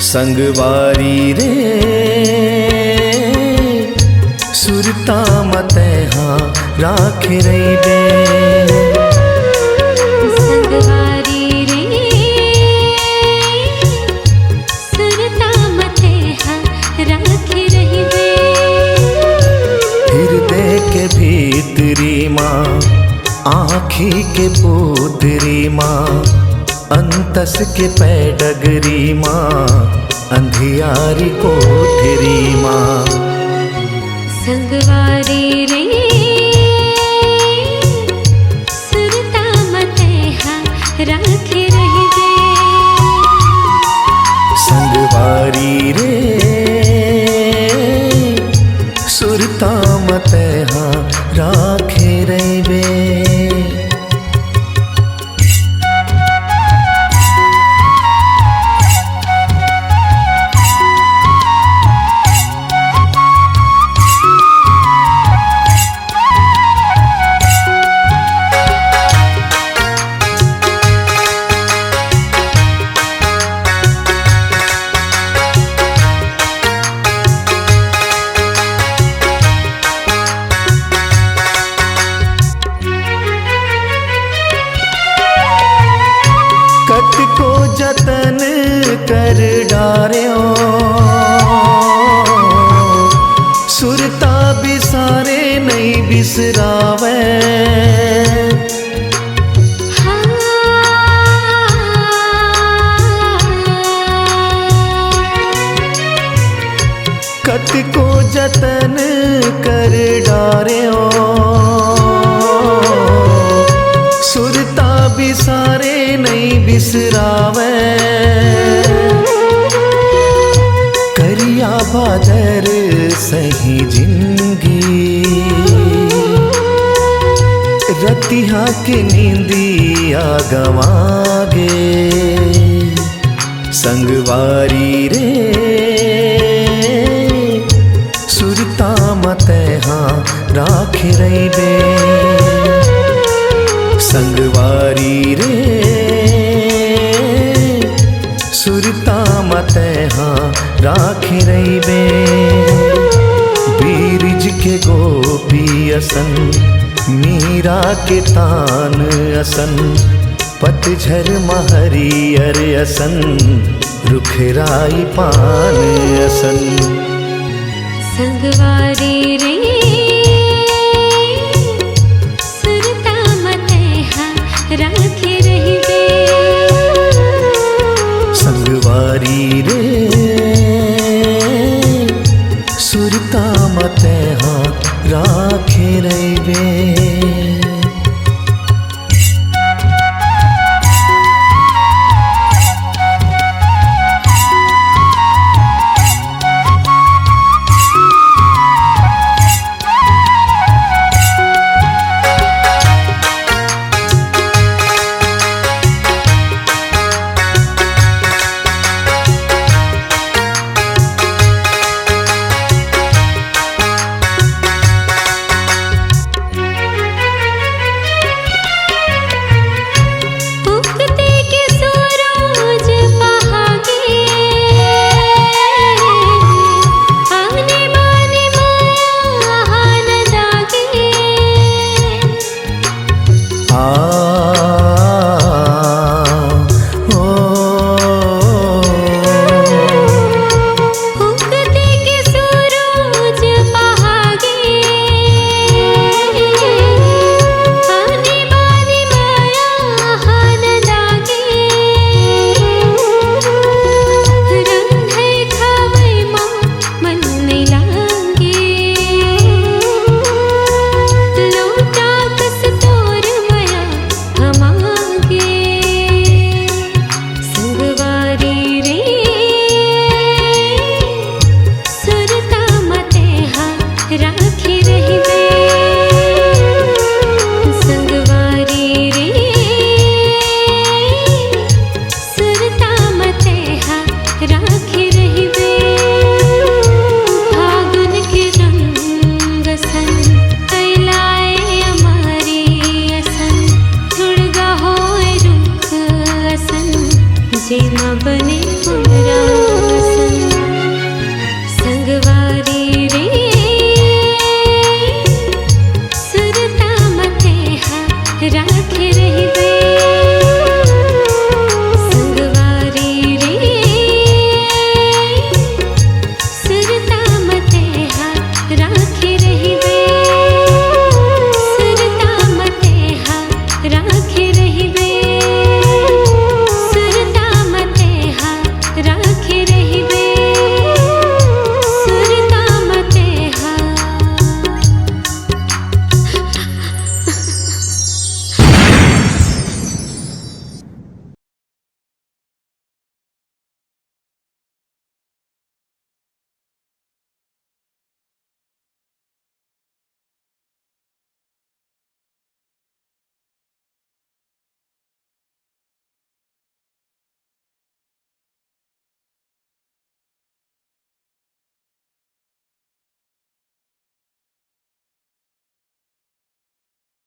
संगवारी रे सुरता मते हाँ राख रही बे। संगवारी रे सुरता मते हाँ राख रही बे। हृदय के भीतरी माँ आँखी के पुतरी माँ अंतस के पैडगरी माँ अंधियारी कोठरी माँ। संगवारी रे सुरता मते हाँ राख रही बे। संगवारी रे सुरता मते हाँ राख रही बे। को जतन कर डार्यो सुरता बिसारे नहीं बिसरावे। कत को जतन कर डार्यो सुरता बिसारे नहीं बिसरावे। करिया बादर सही जिंदगी रतिहा के नींदिया गवागे। संगवारी रे सुरता मते हाँ राख रही बे। संगवारी रे सुरता मते हाँ राख रही बे। बीरज के गोपी असन मीरा के तान असन पतझर महरियर असन रुखराई पान असन। संगवारी रे सुरता मते हाँ राख रही बे। संगवारी रे सुरता मते हाँ राख रही बे। जेमा बने